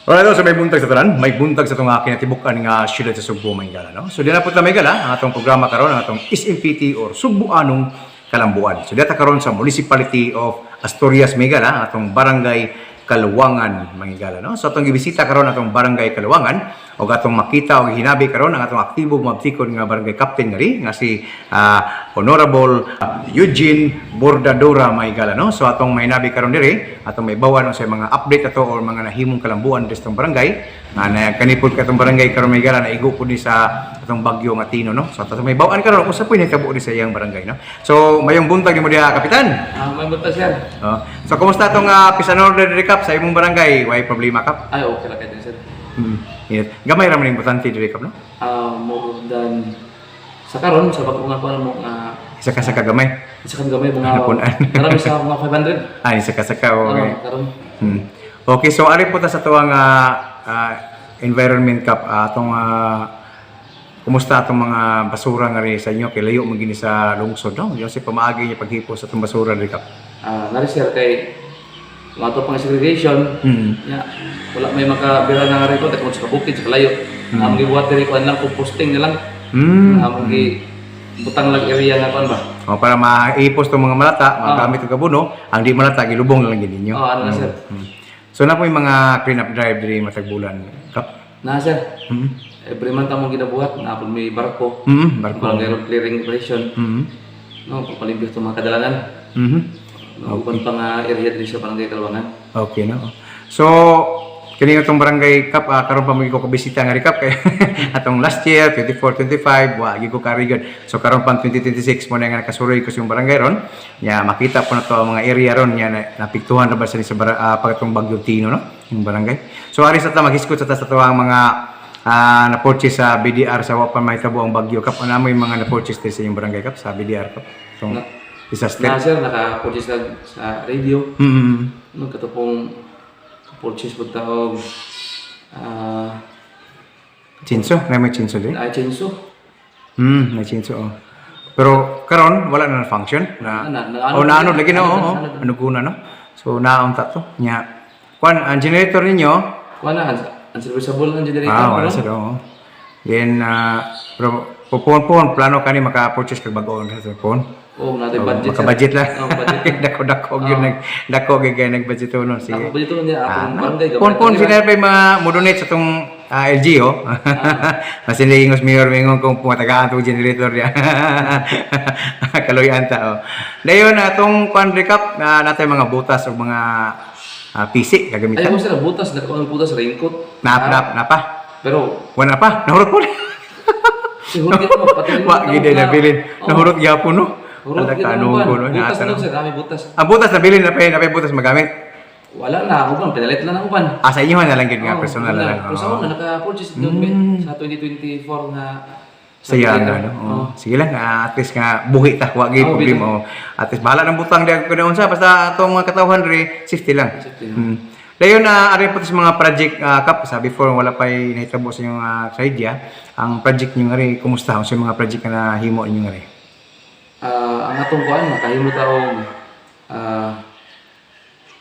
Alright, so may buntag sa tanan, may buntag sa itong kinatibukan nga siyudad sa Sugbo, Maygala. No? So, dinapot na Maygala, ang atong programa karon ang atong SMPT or Sugbuanong Kalambuan. So, data karon sa Municipality of Asturias, Maygala, ang atong Barangay Kaluwangan, Maygala. No? So, atong gibisita karon atong Barangay Kaluwangan, o atong makita o hinabi karon ang atong aktibo mabtikon nga barangay captain nga si Honorable Eugene Bordadora Maygala, no. So atong may hinabi karon diri atong may bawan sa mga update ato or mga nahimong kalambuan dito sa barangay na kanipod katong barangay karon Maygala na igo pud ni sa atong bagyo nga Tino, no. So atong may bawan karon usa pud ni tabo ni sa iyang barangay, no. So mayong buntag nimo diha kapitan. May buntag sir. So kumusta atong peace and order recap sa imong barangay? Way problema kap? Ay okay ra kay sir. Yes. Gamay ra man importante diri kap, no. More than sa karon sa bago nga kuan mo Isa ka sa kagamay. isa kan gamay mga Napunan. marami sa mga 500. Isa ka sa ka. Okay. Karon. Okay, so ari po ta sa tuwang environment cup atong kumusta atong mga basura nga rin sa inyo kay layo man gini sa lungsod, no? Yung si pamaagi niya paghipo sa atong basura rin kap. Nari sir kay mga to pang segregation. Ya, wala may makabira na nga rito kung sa kabukid sa kalayo. Ang gibuhat diri kuan lang composting na lang. Ang butang lang area nga kuan ba. O para maipos tong mga malata, magamit og kabuno, ang di malata gilubong na lang gid ninyo. Ano na sir. So na po yung mga clean up drive diri matag bulan kap. Na sir. Every month among ginabuhat na pud may barko. Barko. Barko clearing operation. No, papalimpyo sa mga kadalanan. Uban pa nga area diri sa barangay Kaluwangan. Okay, no. So kini atong barangay kap karon pa ko bisita nga recap kay atong last year 24-25 wa gi ko karigod. So karon pa 2026 mo na nga nakasuroy ko sa yung barangay ron. Ya makita po na to ang mga area ron nya napiktuhan na ba sa pagatong Bagyo Tino, no, yung barangay. So ari sa ta maghiskot sa ta sa tuwang mga na-purchase sa BDR sa wa pa mahitabo ang bagyo kap ana mo yung mga na-purchase sa yung barangay kap sa BDR kap. So disaster. Na sir naka-purchase sa radio. No katupong purchase po taog Chinso, may chinso din. ay chinso. May chinso. Oh. Pero karon wala na function na ano lagi na ano kuna, no. So naon ta to nya kwan ang generator ninyo Wala ang serviceable ang generator. wala sa do. Then pero pupon plano kani maka-purchase kag bag-on sa phone. Natin budget. Maka-budget lang. Budget. Dako gyud dako gyud nag-budget no. Sige. Budget to niya akong barangay. Pon sila pa mga modonate sa tong LGO. Mas ingos mayor mingon kung pumatagaan tong generator dia. Kaloyan ta. Dayon atong kwan recap natay mga butas o mga PC Ay gagamitan. mo sila butas butas raincoat. Napa. Pero Wala pa. Nahurot po. siguro gid mo pati Wa gid na bilin. Nahurot gyapon, no. Hurot gid mo butas na sir, kami butas. Ang butas na bilin na pa butas magamit. Wala na uban pinalit lang ang uban. Sa inyo na lang gid nga personal na lang. Pero sa una naka-purchase doon sa 2024 na Sayang no. Sige lang at least nga buhi ta wa gyud problema. At least bahala ng butang diag kuno unsa basta atong mga katawhan ri safety lang. Dayon ari po sa mga project kap sa before wala pa nahitabo sa inyong idea ang project niyo ngari kumusta sa mga project na himo niyo ngari? Ang atong kuan makahimo taong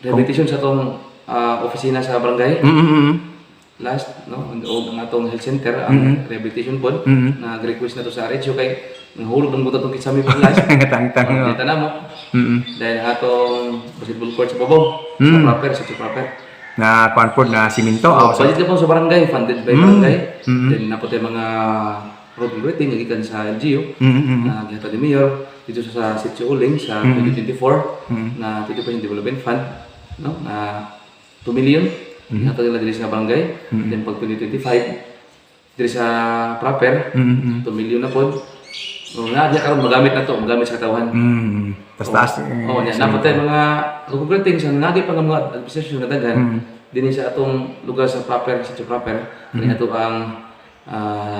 rehabilitation sa atong opisina sa barangay. Last no ang atong health center ang rehabilitation pod nag-request na to sa RHO kay nahulog ng buta tong kisami po last. Tang-tang. Dito na mo. Dahil ang atong basketball court sa babaw. Sa proper. Na kuan pod na simento Budget na po sa barangay, funded by barangay. Then napot yung mga road grading gikan sa LGU na gihatod ni Mayor dito sa Sitio Uling sa 2024 na 20% development fund no na 2 million gihatod nila diri sa barangay. Then pag 2025 diri sa proper 2 million na pod. Nga diya karon magamit na to, magamit sa katawan. Taas. Nya napot yung mga road grading sa nagi pa nga mga administrasyon na daghan dinhi sa atong lugar sa proper Sitio proper. Kani ato ang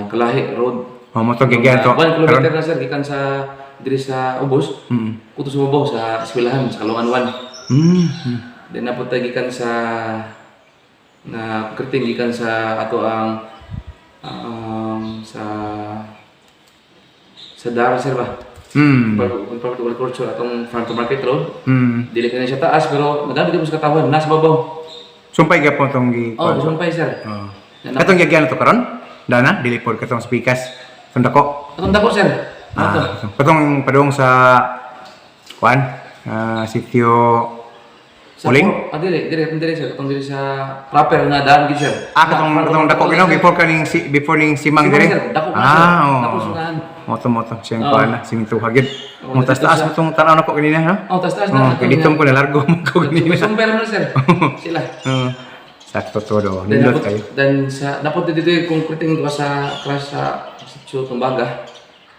Kalahi Road. Mo to gigyan to. 1 kilometer na sir gikan sa diri sa Ubos. Kuto sa Mabaw sa eskwelahan sa Kaluwangan 1. Then napod ta gikan sa na kriting gikan sa ato ang sa Dara sir ba. Agriculture atong farm to market road. Dili ka na siya taas pero nagamit mo sa katawan nasa babaw. Sumpay gyapon tong gi. Oh, sumpay sir. Oh. Yan Katong gyagyan to karon? Dana dili pod katong speakers. Katong dako. Atong dako sir. Ato. Katong padung sa kuan sitio Uling? Dili sir. Atong dili sa proper nga daan gid sir. Katong dako ginaw before ning simang dire. Sir, dako na sir. Dako sunahan. Moto siyang kuan na siminto hagid. Mo taas mo tong tanaw nako kanina ha. Oh, taas na. Kinitom ko na largo mo ko kanina. Sumper mo sir. Sila. Sakto todo. Nindot kayo. Dan sa dapat dito yung concreting ko sa crash sa sitio Tumbaga.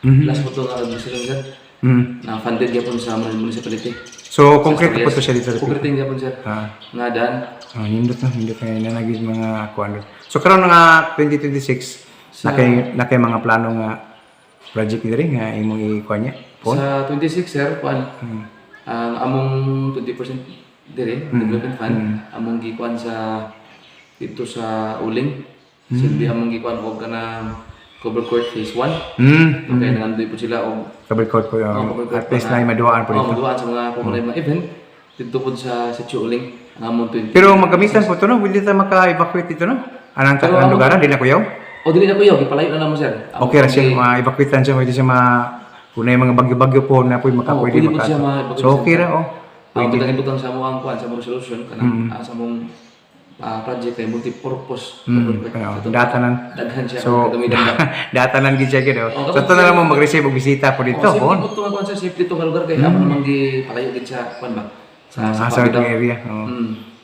Last po ito nga decision sir. Na funded yapon sa municipality. So concrete po to siya dito. Concreting yapon sir. Nga daan. Nindot na naging mga kuan. So karon nga 2026 nakay mga plano nga project diri nga imong ikuan niya. Sa 26 sir, kuan. Ang among 20% diri development fund among gikuan sa dito sa Uling. Silbi among gikuan og kana cover court phase 1. Okay, nangandoy po sila og cover court po. At least na maduaan po dito. Maduaan sa mga kumunay mga event dito po sa Sitio Uling. Ang among 20. Pero magamitan po to no, hindi ta maka-evacuate dito no. Anang lugar di na kuyaw? O dili na kuyaw, gipalayo na namo sir. Okay ra siya ma-evacuatean siya, pwede siya kunay mga bagyo-bagyo po na pwede pwede po siya ma-evacuate. So okay ra Pwede na ibutang sa among kuan sa among resolution kanang sa among project ay multi-purpose. Datanan. Daghan siya. So, datanan gid siya gid. So, ito na lang mo mag-receive og bisita po dito. Safety po ito nga sa safety ito nga lugar kaya ako namang palayo din siya, kuan ba? Sa certain area.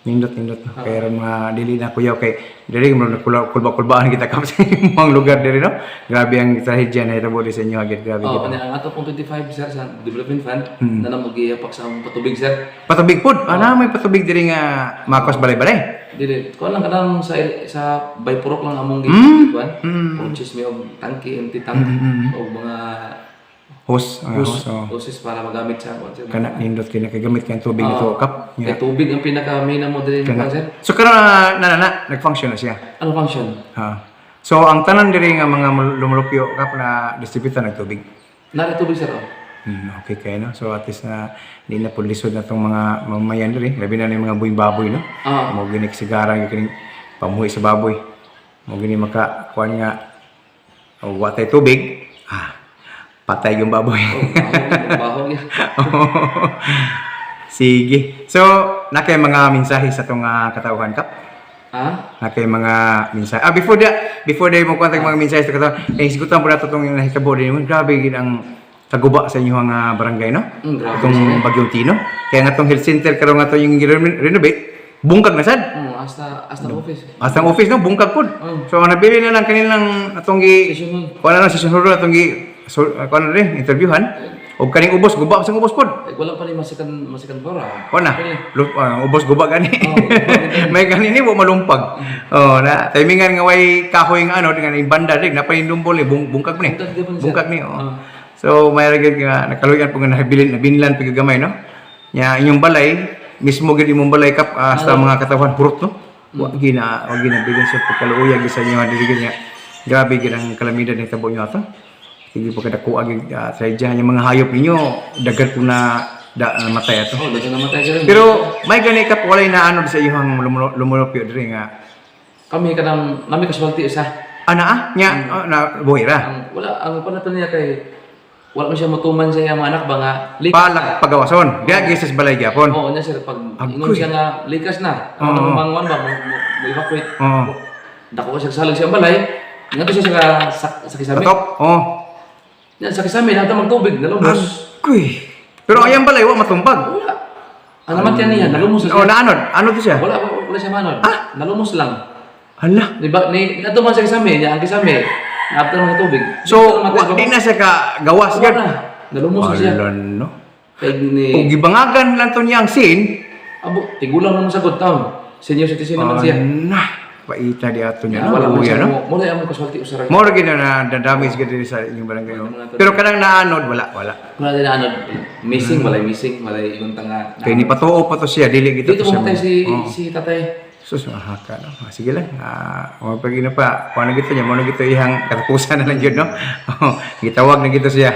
Nindot. Kaya rin mga dili na kuyaw kay dili mo kulba-kulbaan kita kap sa mga lugar diri no. Grabe ang trahedya na itabo sa inyo agad. Grabe gid. Ang ato pong 25 sir sa development fund na nang magiyapak sa patubig sir. Patubig pod. May patubig diri nga makos balay-balay. Dili, kuan lang kanang sa bypurok lang among gikuan. Purchase mi og tangke, empty tank og mga hoses para magamit sa kuan sir. Kana nindot kinagamit kang tubig ito kap. Kay tubig ang pinaka-main na mo diri sir. So karon nag-function na siya. Ano function? So ang tanan diri nga mga lumulupyo kap na distributor nagtubig. Nara tubig sir. Okay kayo no. So at least na di na pulisod na tong mga mamayan diri, labi na yung mga buwing baboy no. Mo gini sigara kining pamuhi sa baboy. Mo gini maka kuan nga watay tubig. Patay yung baboy. Baho ya. Sige. So nakay mga mensahe sa tong katawhan kap. Nakay mga mensahe. Before mo kontak mga mensahe sa katawhan. Sigutan po nato tong nahitabo din. Grabe gid ang kaguba sa inyo nga barangay no. Itong Bagyong Tino. Kaya nga tong health center karon nga to yung renovate, bungkag na sad. Hasta office. Hasta ang office no, bungkag pod. So nabili na lang kanilang atong kuan na session hall atong kuan rin interviewhan. Og kaning ubos guba sa ubos pod. Wala pa ni masikan bara. Kuan na. Ubos guba gani. May kanini mo malumpag. Na timingan nga way kahoy nga dengan banda rig napanindumbol ni bungkag ni. Bungkag ni. So may ragid nga nakaluyan po nga nabinlan pigagamay no. Nya inyong balay mismo gid imong balay kap sa mga katawan purot no. Wa gina bigan sa pagkaluya gid sa inyo dili nga. Grabe gid ang kalamidad ni tabo nyo ato. Sige po kada kuag sa idya yung mga hayop ninyo daghan po na matay ato. Daghan na matay sir. Pero may gani kap walay na sa iyong lumulupyo diri nga. Kami kanang nami kasulti isa. Nya na buhira. Wala ang panaton niya kay wala man siya matuman sa iyang mga anak ba nga palag pagawason diya gisas balay gyapon. Nya sir pag ingon siya nga likas na mangwan ba mo evacuate. Dako siya salag siya balay ngadto siya sa kisame. Nya sa kisame nata magtubig nalumos. Pero ayang balay wa matumpag. Wala. Ang naman niya nalumos siya. Naanod? Ano to siya? Wala siya manod. Nalumos lang. Hala. Diba ni ato man sa kisame niya ang kisame after ng tubig. So, di na siya ka gawas gad. Nalumos siya. No. Kay ni ug gibangagan lang to niyang sin. Tigulang naman sa good town. Senior citizen naman siya. Paita di ato niya no. Wala mo siya no. Mo ang kasulti usara. Mo ra gid na damage gid sa inyong barangay. Pero kanang naanod wala. Wala din naanod. Missing, walay igunta nga. Kay ni patuo pa to siya dili gid to siya. Dito mo si tatay. Sus, mahaka, no? Sige lang. Pag ina pa, kung ano gito niya, ano gito ihang katapusan na lang yun, no? Gitawag na gito siya.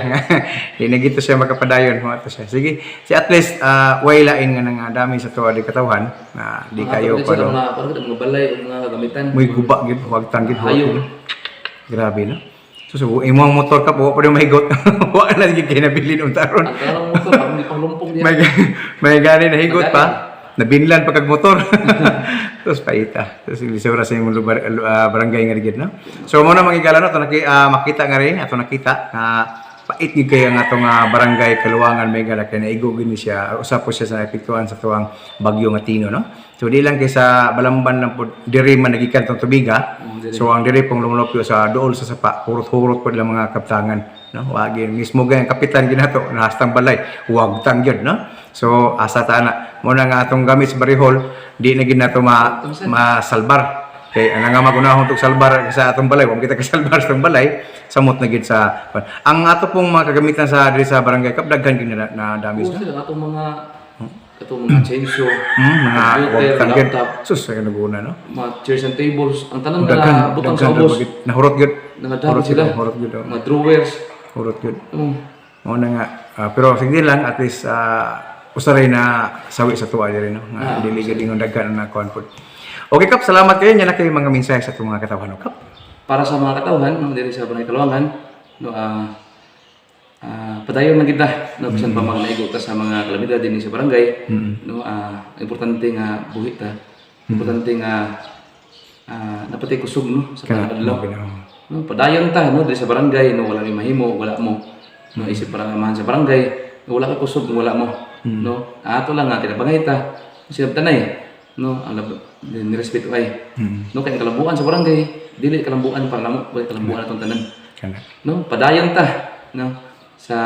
Hindi na gito siya makapadayon. To siya. Sige, si at least, wailain nga ng dami sa tuwa di katawhan. Di kayo pa, no? Mga balay, mga gamitan. Muy guba, gito, wag tanggit. Hayo. Grabe, no? So, imo ang motor ka po, pa rin mahigot. Wala na yung kinabilin ng taron. Ang karang motor, hindi pang lumpong diyan. May gani na higot pa. Nabinlan pa kag motor. Tapos paita. Tapos isura sa imong lugar, barangay nga rigid, no? So mo na mangigala no, makita nga rin, ato nakita pait gid kay ang atong barangay Kaluwangan may gala kay naigo gini siya. Usap po siya sa epektuhan sa tuwang bagyo nga Tino, no? So di lang kay sa Balamban lang po diri man nagikan tong tubiga. So ang diri pong lumulupyo sa dool sa sapa, hurot-hurot po lang mga kaptangan, no? Wagi mismo gay ang kapitan ginato nahastang balay, huwag tangyod, no? So asa ta na mo na nga atong gamit sa barihol, di na gid nato masalbar. Kay ana nga magunahon tog salbar sa atong balay, wa kita kasalbar sa atong balay, samot na gid sa ang ato pong mga kagamitan sa diri sa barangay kap daghan gid na damage, no? Sila atong mga chainsaw, Mga computer, tanggid. laptop, Sus ay naguna, no? mga chairs and tables, ang tanan Daghan, na butang sa ubos, nahurot gid. nangadami sila, Hurot gid. mga drawers. Hurot gid. Mo na nga pero sige lang at least usaray na sawi sa tuwa diri, no? Nga dili gid ingon daghan na kuan pod. Okay kap, salamat kayo nya na kayo mga mensahe sa itong mga katawhan, no, kap. Para sa mga katawhan, no, diri sa Barangay Kaluwangan, no, padayon na kita, no, bisan pa mga naigo ta sa mga kalamidad din sa barangay, no, importante nga buhi ta, importante nga napatay kusog, no, sa kadlaw. No, padayon ta, no, diri sa barangay, no, wala may mahimo, wala mo, no, isip para nga sa barangay, no, wala ka kusog, wala mo, no, ato lang nga tinabangay ta, sila tanay, no, ang nirespeto ay, no, kay kalambuan sa barangay, dili kalambuan para namo, wala kalambuan atong tanan, no, padayon ta, no, sa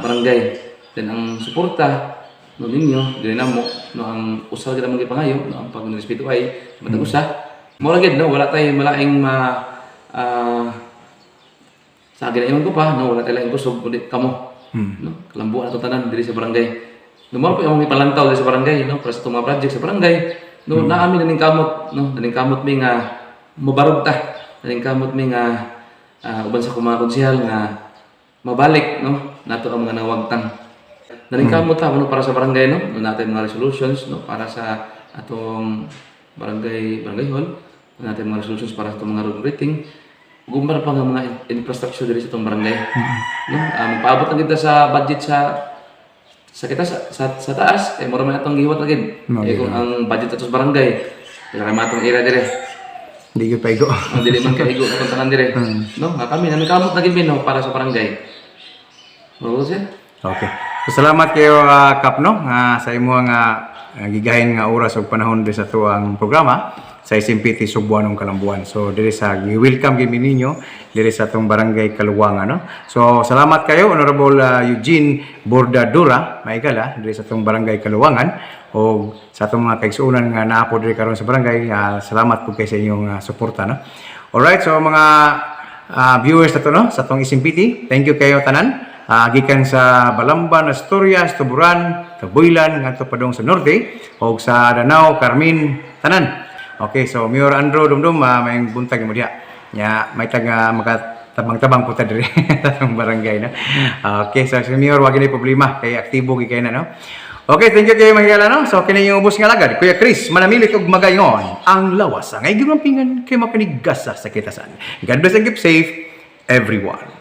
barangay, then ang suporta, no, ninyo, dili namo, no, ang usaw kita mga pangayo, no, ang pagnirespeto ay matag usa, mo lang gid, no, wala tay malaing sa ginayon ko pa, no, wala tay laing kusog kundi kamo, no, kalambuan atong tanan diri sa barangay, no, mo pa yung ipalantaw diri sa barangay, no, para sa itong mga project sa barangay. No, naami naning kamot, no, naning kamot mi nga mabarog ta, naning kamot mi nga uban sa mga konsehal nga mabalik, no, nato ang mga nawagtang. Naning kamot ta no, para sa barangay, no, natin mga resolutions, no, para sa atong barangay hall, natin mga resolutions para sa atong mga road rating, gumbar pa nga mga infrastructure diri sa atong barangay. No, magpaabot na kita sa budget sa kita sa taas kay mura man atong giwat agad. Kung ang budget atos barangay kaya man atong ira dire. Di gyud paigo. Ang dili man kaigo atong tanan dire. No, nga kami nang kamot na gid no para sa barangay. Muro siya. Okay. So, salamat kayo Kap, no, sa imo nga gigahin nga oras ug panahon diri sa tuang programa sa SMPT Subuanong Kalambuan. So diri sa welcome gyud ninyo diri sa atong barangay Kaluwangan, no. So salamat kayo Honorable Eugene Bordadura maigala diri sa atong barangay Kaluwangan o sa atong mga kaigsuonan nga naapo diri karon sa barangay. Salamat po kay sa inyong suporta, no. Alright, so mga viewers nato, no, sa atong SMPT, thank you kayo tanan. Gikan sa Balamban, Asturias, Tuburan, Kabuilan, ngadto padong sa norte o sa Danao, Carmen, tanan. Okay, so Mayor Andrew Dumdum, may buntag mo diha. Nya may taga makatabang-tabang po ta diri sa barangay, no. Okay, so si Mayor wag ni problema kay aktibo gi kay na, no. Okay, thank you kay mahigala, no. So kini yung ubos nga lagad, Kuya Chris, manamilit og magayon ang lawas ang ay gimampingan kay mapanigasa sa kitasan. God bless and keep safe everyone.